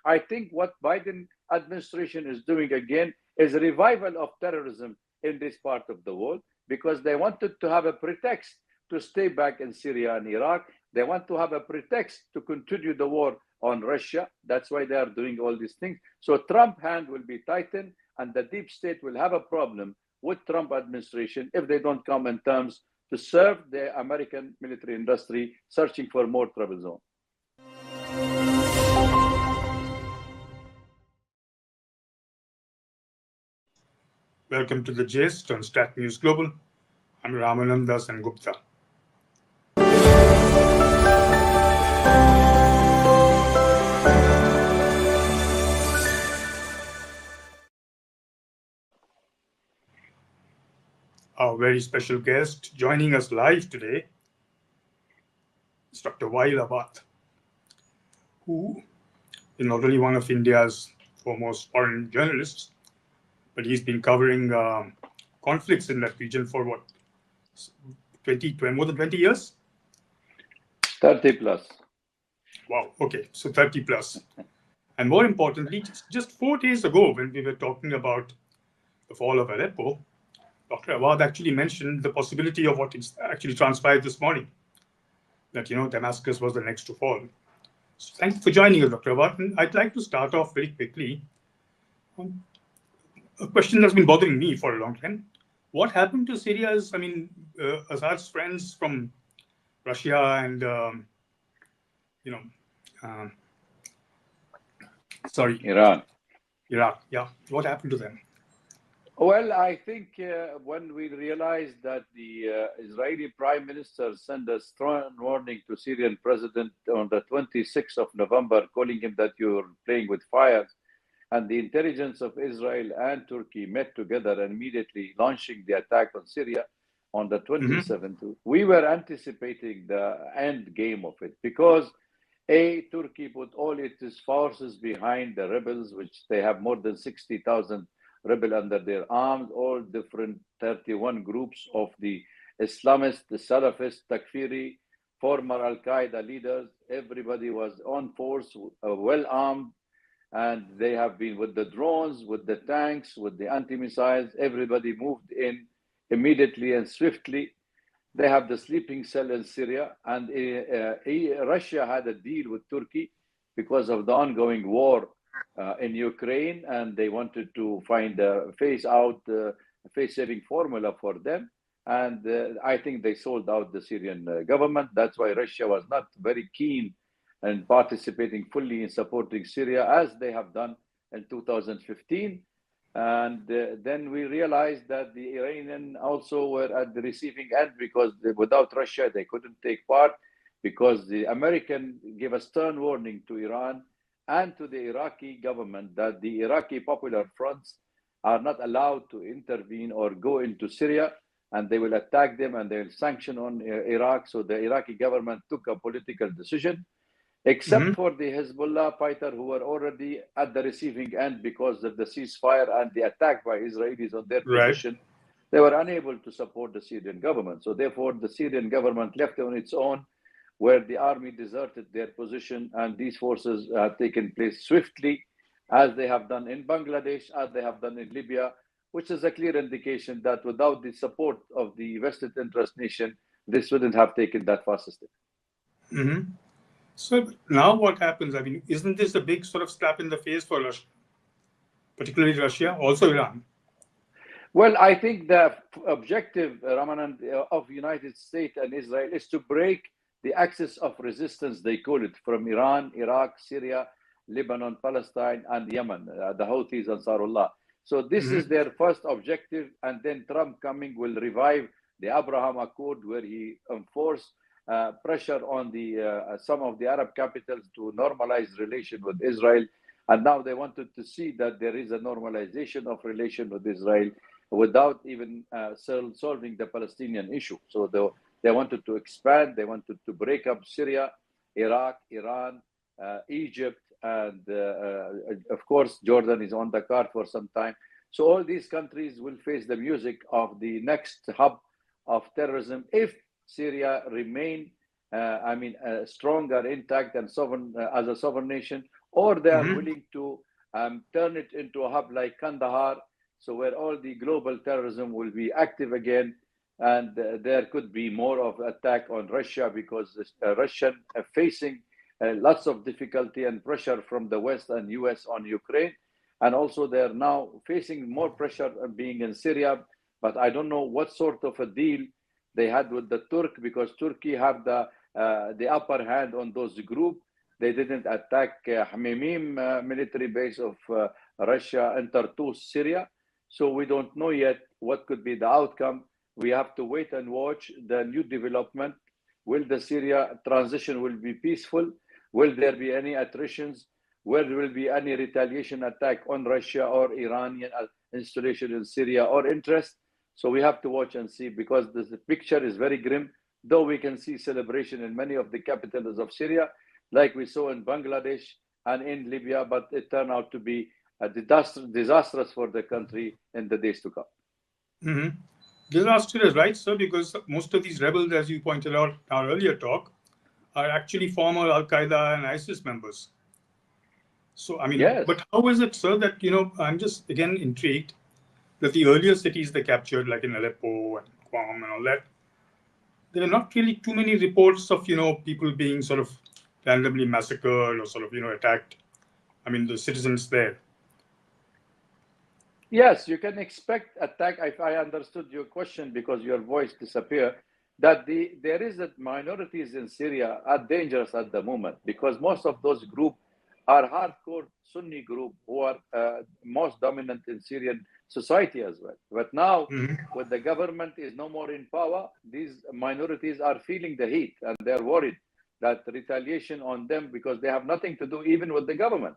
I think what Biden administration is doing again is a revival of terrorism in this part of the world, because they wanted to have a pretext to stay back in Syria and Iraq. They want to have a pretext to continue the war on Russia. That's why they are doing all these things. So Trump hand will be tightened, and the deep state will have a problem with Trump administration if they don't come in terms to serve the American military industry searching for more trouble zone. Welcome to the Gist on Stat News Global. I'm Ramananda Sengupta. Our very special guest joining us live today is Dr. Waeel Awwad, who is not only one of India's foremost foreign journalists, but he's been covering conflicts in that region for what, more than 20 years? 30 plus. Wow, okay, so 30 plus. And more importantly, just 4 days ago, when we were talking about the fall of Aleppo, Dr. Awwad actually mentioned the possibility of what actually transpired this morning, that, Damascus was the next to fall. So thank you for joining us, Dr. Awwad. And I'd like to start off very quickly. A question that's been bothering me for a long time. What happened to Syria's, Assad's friends from Russia and, Iran. Iraq, yeah. What happened to them? Well, I think when we realized that the Israeli Prime Minister sent a strong warning to Syrian President on the 26th of November, calling him that you're playing with fire, and the intelligence of Israel and Turkey met together and immediately launching the attack on Syria on the 27th. We were anticipating the end game of it, because Turkey put all its forces behind the rebels, which they have more than 60,000 rebels under their arms, all different 31 groups of the Islamists, the Salafists, Takfiri, former Al-Qaeda leaders. Everybody was on force, well armed, and they have been with the drones, with the tanks, with the anti-missiles. Everybody moved in immediately and swiftly. They have the sleeping cell in Syria, and Russia had a deal with Turkey because of the ongoing war in Ukraine, and they wanted to find a face-saving formula for them. And I think they sold out the Syrian government. That's why Russia was not very keen and participating fully in supporting Syria, as they have done in 2015. And then we realized that the Iranians also were at the receiving end, because without Russia, they couldn't take part, because the American gave a stern warning to Iran and to the Iraqi government that the Iraqi Popular Fronts are not allowed to intervene or go into Syria, and they will attack them and they will sanction on Iraq. So the Iraqi government took a political decision, except for the Hezbollah fighter who were already at the receiving end because of the ceasefire and the attack by Israelis on their position. They were unable to support the Syrian government. So therefore, the Syrian government left on its own, where the army deserted their position, and these forces have taken place swiftly, as they have done in Bangladesh, as they have done in Libya, which is a clear indication that without the support of the vested interest nation, this wouldn't have taken that fast step. So now what happens? Isn't this a big sort of slap in the face for Russia, particularly Russia, also Iran? Well, I think the objective, Ramanan, of United States and Israel is to break the axis of resistance, they call it, from Iran, Iraq, Syria, Lebanon, Palestine, and Yemen, the Houthis, Ansarullah. So this is their first objective, and then Trump coming will revive the Abraham Accord, where he enforced pressure on the some of the Arab capitals to normalize relation with Israel. And now they wanted to see that there is a normalization of relation with Israel without even solving the Palestinian issue. So they wanted to expand, they wanted to break up Syria, Iraq, Iran, Egypt, and of course, Jordan is on the card for some time. So all these countries will face the music of the next hub of terrorism if Syria remain, stronger, intact, and sovereign as a sovereign nation, or they are willing to turn it into a hub like Kandahar, so where all the global terrorism will be active again, and there could be more of attack on Russia because the Russian are facing lots of difficulty and pressure from the West and US on Ukraine, and also they are now facing more pressure being in Syria. But I don't know what sort of a deal they had with the Turk, because Turkey have the upper hand on those group. They didn't attack Hamimim military base of Russia in Tartus, Syria. So we don't know yet what could be the outcome. We have to wait and watch the new development. Will the Syria transition will be peaceful? Will there be any attritions? Will there be any retaliation attack on Russia or Iranian installation in Syria or interest? So we have to watch and see, because the picture is very grim, though we can see celebration in many of the capitals of Syria, like we saw in Bangladesh and in Libya, but it turned out to be a disastrous for the country in the days to come. Disaster is right, sir, because most of these rebels, as you pointed out in our earlier talk, are actually former Al-Qaeda and ISIS members. So, I mean, yes. But how is it, sir, that, I'm just, again, intrigued that the earlier cities they captured, like in Aleppo and Qom and all that, there are not really too many reports of, people being sort of randomly massacred or sort of, attacked. I mean, the citizens there. Yes, you can expect attack. If I understood your question, because your voice disappeared, that there is that minorities in Syria are dangerous at the moment, because most of those groups are hardcore Sunni group who are most dominant in Syrian society as well. But now, when the government is no more in power, these minorities are feeling the heat, and they're worried that retaliation on them, because they have nothing to do even with the government.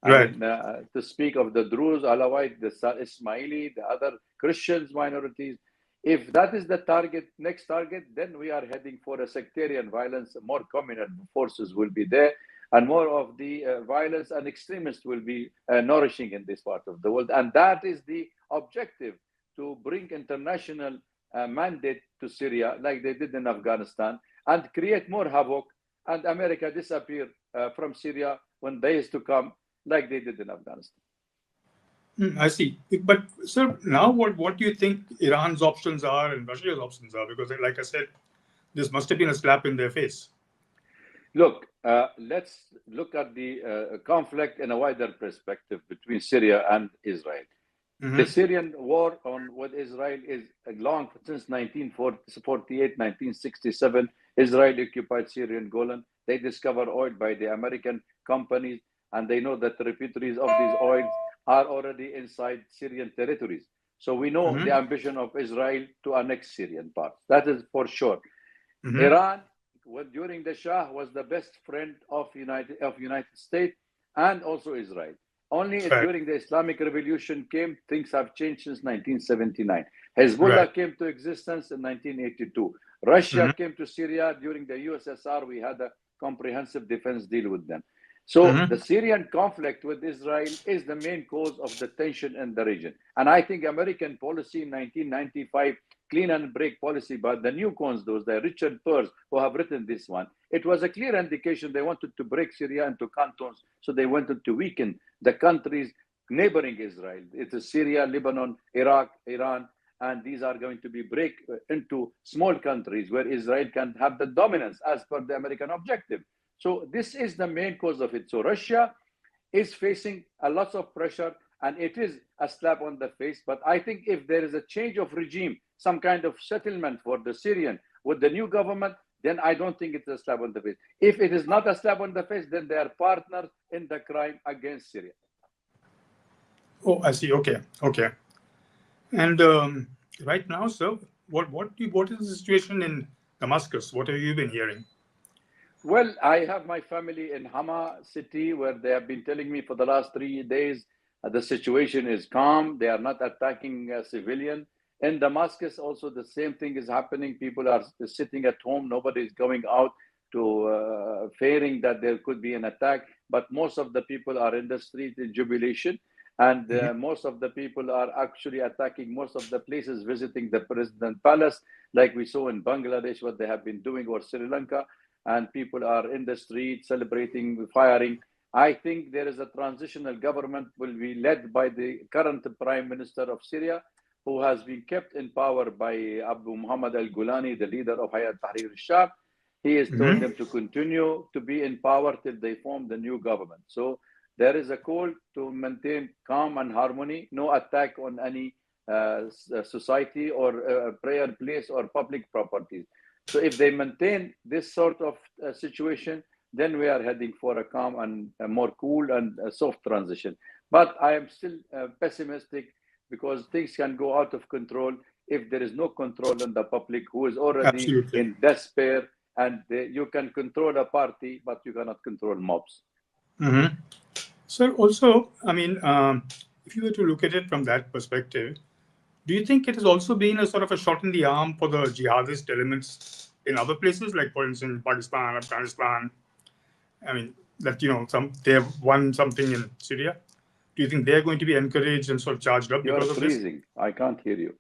Right. I mean, to speak of the Druze, Alawite, the Ismaili, the other Christians minorities, if that is the next target, then we are heading for a sectarian violence. More communal forces will be there, and more of the violence and extremists will be nourishing in this part of the world. And that is the objective, to bring international mandate to Syria, like they did in Afghanistan, and create more havoc, and America disappear from Syria when days to come, like they did in Afghanistan. I see. But, sir, now what do you think Iran's options are and Russia's options are? Because, like I said, this must have been a slap in their face. Look, let's look at the conflict in a wider perspective between Syria and Israel. The Syrian war with Israel is long, since 1948, 1967. Israel occupied Syrian Golan. They discovered oil by the American companies, and they know that the tributaries of these oils are already inside Syrian territories. So we know the ambition of Israel to annex Syrian parts. That is for sure. Iran, during the Shah, was the best friend of United States and also Israel. Only during the Islamic Revolution came, things have changed since 1979. Hezbollah came to existence in 1982. Russia came to Syria during the USSR. We had a comprehensive defense deal with them. So the Syrian conflict with Israel is the main cause of the tension in the region. And I think American policy in 1995, clean and break policy, but the new cons, those, the Richard Pearse, who have written this one, it was a clear indication they wanted to break Syria into cantons. So they wanted to weaken the countries neighboring Israel. It is Syria, Lebanon, Iraq, Iran, and these are going to be break into small countries where Israel can have the dominance as per the American objective. So this is the main cause of it. So Russia is facing a lot of pressure, and it is a slap on the face. But I think if there is a change of regime, some kind of settlement for the Syrian with the new government, then I don't think it's a slap on the face. If it is not a slap on the face, then they are partners in the crime against Syria. Oh, I see. Okay. And right now, sir, what is the situation in Damascus? What have you been hearing? Well, I have my family in Hama city, where they have been telling me for the last 3 days the situation is calm. They are not attacking civilian. In Damascus, also the same thing is happening. People are sitting at home. Nobody is going out to fearing that there could be an attack. But most of the people are in the street in jubilation. And most of the people are actually attacking most of the places, visiting the President Palace, like we saw in Bangladesh, what they have been doing, or Sri Lanka. And people are in the street celebrating, firing I think there is a transitional government will be led by the current Prime Minister of Syria, who has been kept in power by Abu Muhammad al-Gulani, the leader of Hayat Tahrir al-Sham. He has told them to continue to be in power till they form the new government. So there is a call to maintain calm and harmony, no attack on any society or prayer place or public properties. So if they maintain this sort of situation, then we are heading for a calm and a more cool and a soft transition. But I am still pessimistic because things can go out of control if there is no control in the public who is already in despair. And you can control a party, but you cannot control mobs. So also, I mean, if you were to look at it from that perspective, do you think it has also been a sort of a shot in the arm for the jihadist elements in other places, like for instance, Pakistan, Afghanistan? I mean, that, they have won something in Syria. Do you think they're going to be encouraged and sort of charged up because of this? You're freezing. I can't hear you.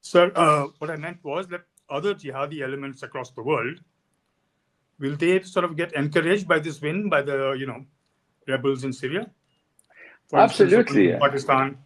Sir, what I meant was that other jihadi elements across the world, will they sort of get encouraged by this win by the, rebels in Syria? For Absolutely. Instance, Pakistan.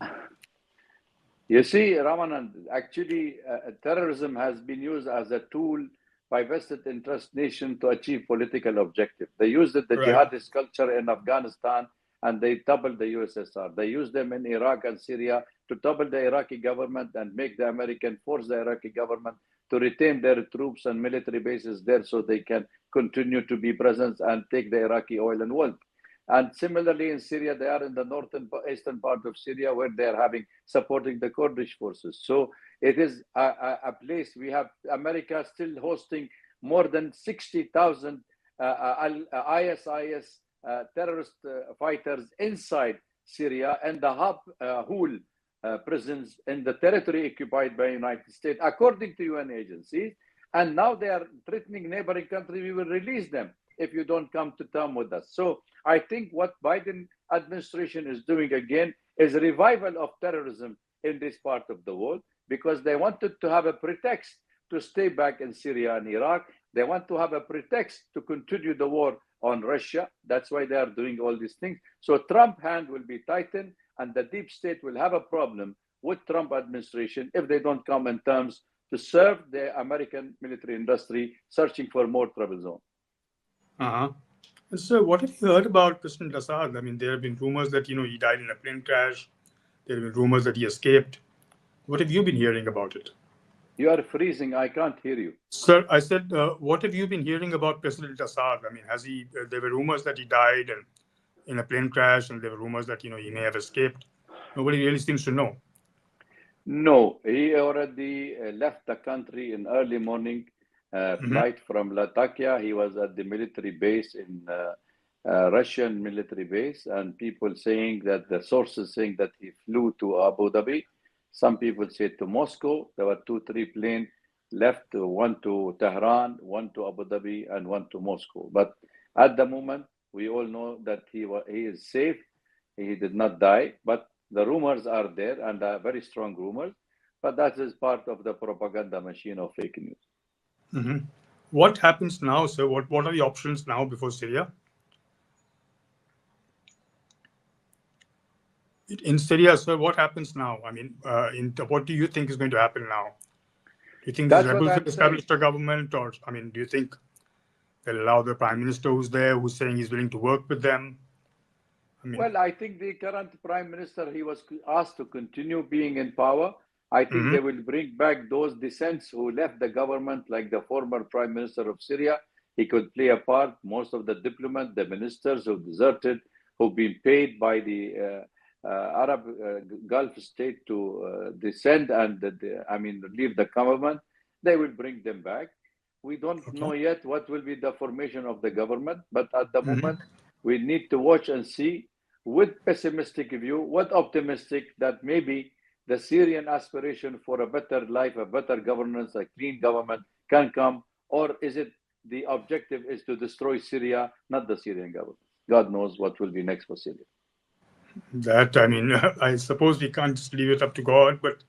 You see, Ramanand, actually, terrorism has been used as a tool by vested interest nation to achieve political objective. They used the jihadist culture in Afghanistan, and they toppled the USSR. They used them in Iraq and Syria to topple the Iraqi government and make the American force the Iraqi government to retain their troops and military bases there so they can continue to be present and take the Iraqi oil and wealth. And similarly in Syria, they are in the northern eastern part of Syria where they are supporting the Kurdish forces. So it is a place we have America still hosting more than 60,000 ISIS terrorist fighters inside Syria and the Hul prisons in the territory occupied by the United States, according to UN agencies. And now they are threatening neighboring countries, we will release them if you don't come to terms with us. So I think what Biden administration is doing again is a revival of terrorism in this part of the world because they wanted to have a pretext to stay back in Syria and Iraq. They want to have a pretext to continue the war on Russia. That's why they are doing all these things. So Trump hand will be tightened and the deep state will have a problem with Trump administration if they don't come in terms to serve the American military industry searching for more trouble zone. And so what have you heard about President Assad? I mean, there have been rumors that, he died in a plane crash. There have been rumors that he escaped. What have you been hearing about it? You are freezing. I can't hear you. Sir, I said, what have you been hearing about President Assad? I mean, there were rumors that he died in a plane crash, and there were rumors that, he may have escaped. Nobody really seems to know. No, he already left the country in early morning. Flight from Latakia. He was at the military base in Russian military base, and people saying that the sources saying that he flew to Abu Dhabi. Some people say to Moscow. There were 2-3 planes left, one to Tehran, one to Abu Dhabi, and one to Moscow. But at the moment, we all know that he is safe. He did not die, but the rumors are there, and very strong rumors. But that is part of the propaganda machine of fake news. What happens now, sir? What are the options now before Syria? In Syria, sir, what happens now? I mean, what do you think is going to happen now? Do you think the rebels will establish a government, or do you think they'll allow the prime minister who's there, who's saying he's willing to work with them? Well, I think the current prime minister, he was asked to continue being in power. I think they will bring back those dissents who left the government, like the former prime minister of Syria. He could play a part. Most of the diplomats, the ministers who deserted, who've been paid by the Arab Gulf state to descend and leave the government, they will bring them back. We don't know yet what will be the formation of the government, but at the moment, we need to watch and see with pessimistic view, what optimistic that maybe the Syrian aspiration for a better life, a better governance, a clean government can come, or is it the objective is to destroy Syria, not the Syrian government? God knows what will be next for Syria. That, I suppose we can't just leave it up to God, but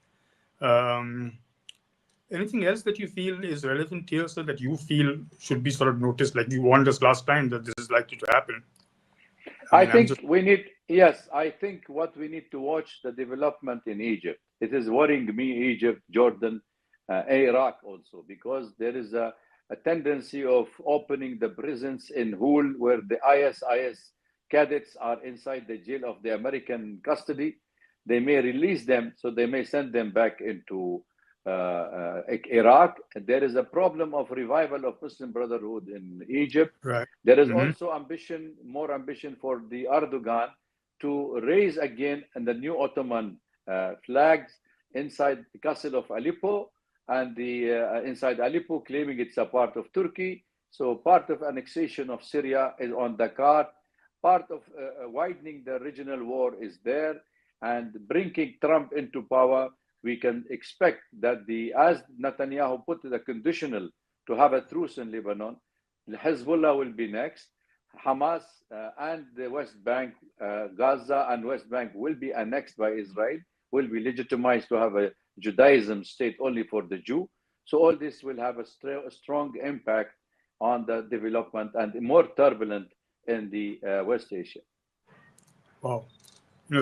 anything else that you feel is relevant here, sir, that you feel should be sort of noticed, like you warned us last time that this is likely to happen? I think we need, yes, I think what we need to watch the development in Egypt. It is worrying me, Egypt, Jordan, Iraq also, because there is a tendency of opening the prisons in Hul where the ISIS cadets are inside the jail of the American custody. They may release them, so they may send them back into Iraq. There is a problem of revival of Muslim Brotherhood in Egypt. Right. There is also ambition, more ambition for the Erdogan to raise again the new Ottoman flags inside the castle of Aleppo and the inside Aleppo, claiming it's a part of Turkey. So part of annexation of Syria is on the card. Part of widening the regional war is there, and bringing Trump into power. We can expect that as Netanyahu put the conditional to have a truce in Lebanon, Hezbollah will be next. Hamas and the West Bank, Gaza and West Bank will be annexed by Israel, will be legitimized to have a Judaism state only for the Jew. So all this will have a strong impact on the development and more turbulent in the West Asia. Wow.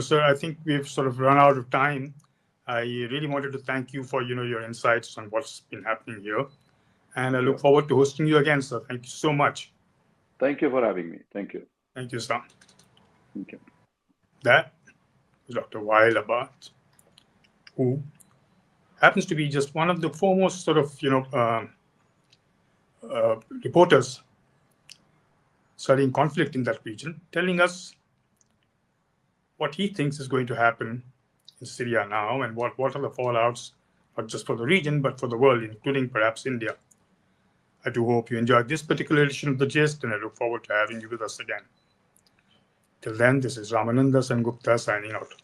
Sir, I think we've sort of run out of time. I really wanted to thank you for, your insights on what's been happening here. And I look forward to hosting you again, sir. Thank you so much. Thank you for having me. Thank you. Thank you, sir. Thank you. That is Dr. Waeel Awwad, who happens to be just one of the foremost sort of, reporters studying conflict in that region, telling us what he thinks is going to happen in Syria now and what are the fallouts, not just for the region, but for the world, including perhaps India. I do hope you enjoyed this particular edition of The Gist, and I look forward to having you with us again. Till then, this is Ramananda Sengupta signing out.